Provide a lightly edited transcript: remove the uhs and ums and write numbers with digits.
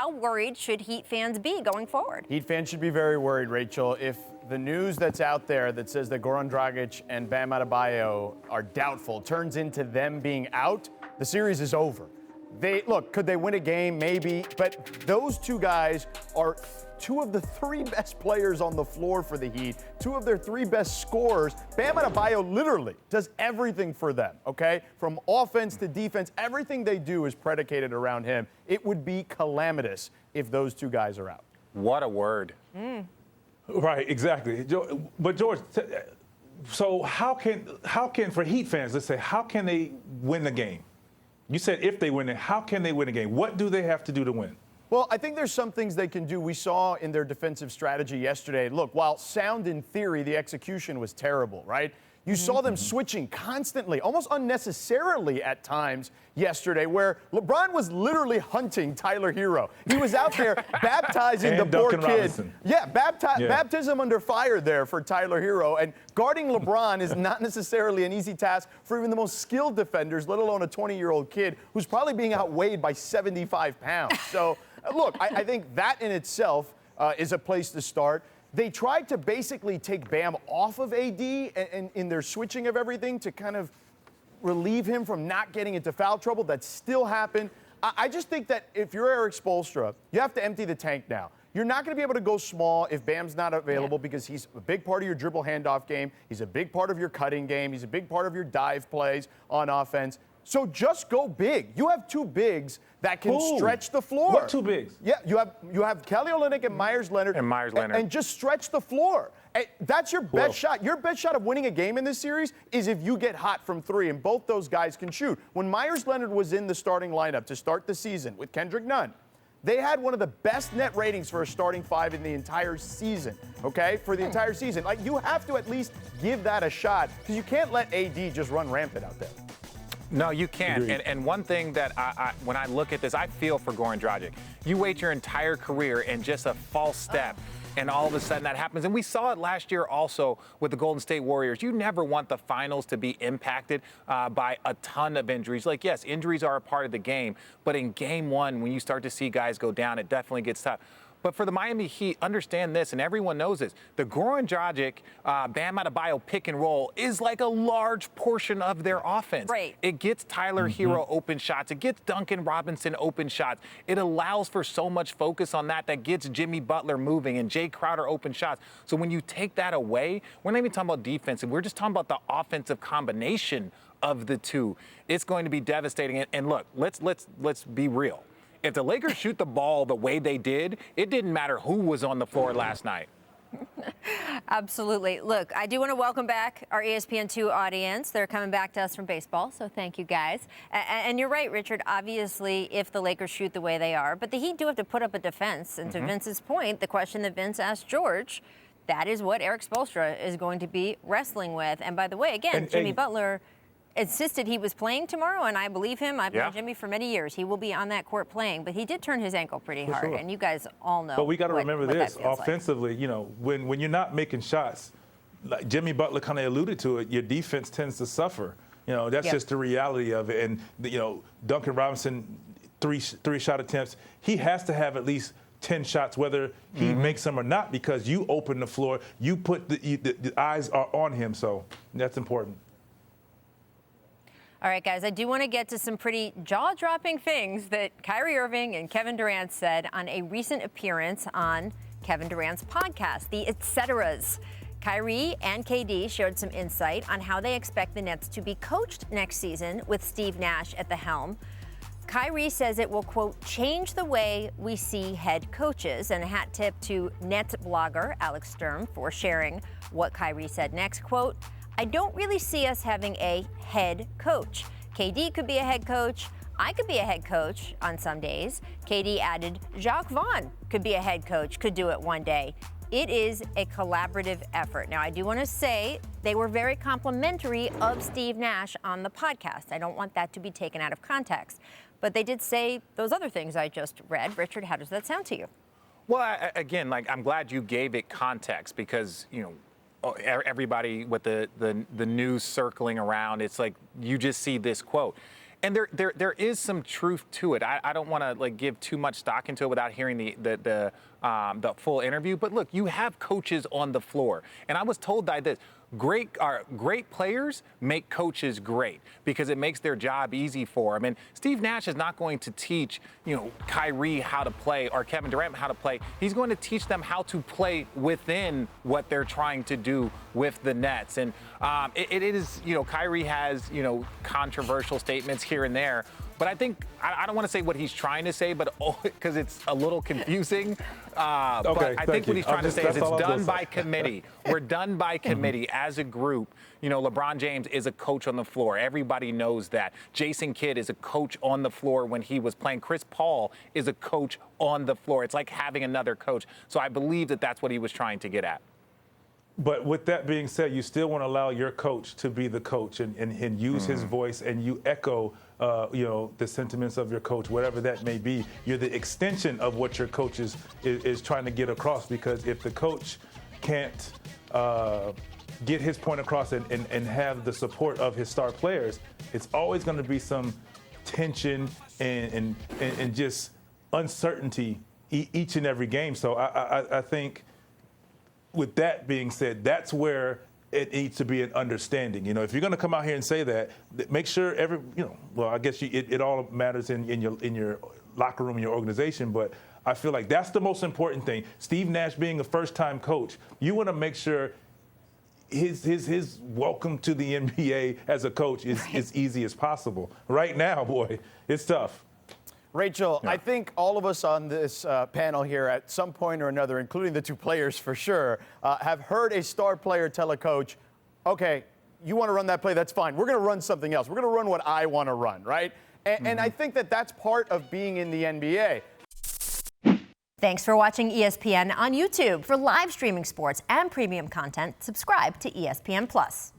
how worried should Heat fans be going forward? Heat fans should be very worried, Rachel. If the news that's out there that says that Goran Dragic and Bam Adebayo are doubtful turns into them being out, the series is over. Could they win a game? Maybe. But those two guys are two of the three best players on the floor for the Heat, two of their three best scorers. Bam Adebayo literally does everything for them, okay? From offense to defense, everything they do is predicated around him. It would be calamitous if those two guys are out. What a word. Right, exactly. But George, so how can for Heat fans, let's say, how can they win the game? You said if they win it, how can they win a game? What do they have to do to win? Well, I think there's some things they can do. We saw in their defensive strategy yesterday. Look, while sound in theory, the execution was terrible, right? You saw them switching constantly, almost unnecessarily at times yesterday, where LeBron was literally hunting Tyler Hero. He was out there baptizing the poor kid. Robinson. Yeah, baptism under fire there for Tyler Hero. And guarding LeBron is not necessarily an easy task for even the most skilled defenders, let alone a 20-year-old kid who's probably being outweighed by 75 pounds. So, look, I think that in itself is a place to start. They tried to basically take Bam off of AD and in their switching of everything to kind of relieve him from not getting into foul trouble. That still happened. I just think that if you're Eric Spoelstra, you have to empty the tank now. You're not going to be able to go small if Bam's not available because he's a big part of your dribble handoff game. He's a big part of your cutting game. He's a big part of your dive plays on offense. So just go big. You have two bigs that can stretch the floor. What two bigs? Yeah, you have Kelly Olynyk and Myers Leonard. And just stretch the floor. That's your best shot. Your best shot of winning a game in this series is if you get hot from three, and both those guys can shoot. When Myers Leonard was in the starting lineup to start the season with Kendrick Nunn, they had one of the best net ratings for a starting five in the entire season, okay? For the entire season. Like, you have to at least give that a shot because you can't let AD just run rampant out there. No, you can't. And one thing that when I look at this, I feel for Goran Dragic. You wait your entire career and just a false step, and all of a sudden that happens. And we saw it last year also with the Golden State Warriors. You never want the finals to be impacted by a ton of injuries. Like, yes, injuries are a part of the game, but in game one, when you start to see guys go down, it definitely gets tough. But for the Miami Heat, understand this, and everyone knows this, the Goran Dragic, Bam Adebayo pick and roll is like a large portion of their offense. Right. It gets Tyler Hero open shots. It gets Duncan Robinson open shots. It allows for so much focus on that gets Jimmy Butler moving and Jay Crowder open shots. So when you take that away, we're not even talking about defensive. We're just talking about the offensive combination of the two. It's going to be devastating. And look, let's be real. If the Lakers shoot the ball the way they did, it didn't matter who was on the floor last night. Absolutely. Look, I do want to welcome back our ESPN2 audience. They're coming back to us from baseball, so thank you guys. And you're right, Richard, obviously, if the Lakers shoot the way they are, but the Heat do have to put up a defense. And to Vince's point, the question that Vince asked George, that is what Eric Spoelstra is going to be wrestling with. And by the way, again, Jimmy Butler insisted he was playing tomorrow, and I believe him. I've known Jimmy for many years. He will be on that court playing, but he did turn his ankle pretty hard, and you guys all know. But we got to remember this, offensively, like. you know, when you're not making shots, like Jimmy Butler kind of alluded to it, your defense tends to suffer. You know, that's just the reality of it. And, you know, Duncan Robinson, three shot attempts, he has to have at least 10 shots, whether he makes them or not, because you open the floor, you put the eyes are on him, so that's important. All right, guys, I do want to get to some pretty jaw-dropping things that Kyrie Irving and Kevin Durant said on a recent appearance on Kevin Durant's podcast, the Et Ceteras. Kyrie and KD shared some insight on how they expect the Nets to be coached next season with Steve Nash at the helm. Kyrie says it will, quote, change the way we see head coaches. And a hat tip to Nets blogger Alex Sturm for sharing what Kyrie said next, quote, I don't really see us having a head coach. KD could be a head coach. I could be a head coach on some days. KD added, Jacques Vaughn could be a head coach, could do it one day. It is a collaborative effort. Now, I do want to say they were very complimentary of Steve Nash on the podcast. I don't want that to be taken out of context. But they did say those other things I just read. Richard, how does that sound to you? Well, again, like, I'm glad you gave it context because, you know, everybody with the news circling around, it's like you just see this quote. And there is some truth to it. I don't want to like give too much stock into it without hearing the full interview. But look, you have coaches on the floor, and I was told by this. Great players make coaches great because it makes their job easy for them. And Steve Nash is not going to teach, Kyrie how to play or Kevin Durant how to play. He's going to teach them how to play within what they're trying to do with the Nets. And it is, Kyrie has, controversial statements here and there. But I think, I don't want to say what he's trying to say, but because it's a little confusing. But I think what he's trying to say is it's done by committee. We're done by committee as a group. LeBron James is a coach on the floor. Everybody knows that. Jason Kidd is a coach on the floor when he was playing. Chris Paul is a coach on the floor. It's like having another coach. So I believe that that's what he was trying to get at. But with that being said, you still want to allow your coach to be the coach and use his voice, and you echo, the sentiments of your coach, whatever that may be. You're the extension of what your coach is trying to get across, because if the coach can't get his point across and have the support of his star players, it's always going to be some tension and just uncertainty each and every game. So I think, with that being said, that's where it needs to be an understanding. If you're going to come out here and say that, make sure I guess it all matters in your locker room, in your organization. But I feel like that's the most important thing. Steve Nash being a first-time coach, you want to make sure his welcome to the NBA as a coach is as easy as possible. Right now, boy, it's tough. Rachel, I think all of us on this panel here at some point or another, including the two players for sure, have heard a star player tell a coach, okay, you want to run that play, that's fine. We're going to run something else. We're going to run what I want to run, right? And I think that that's part of being in the NBA. Thanks for watching ESPN on YouTube. For live streaming sports and premium content, subscribe to ESPN+.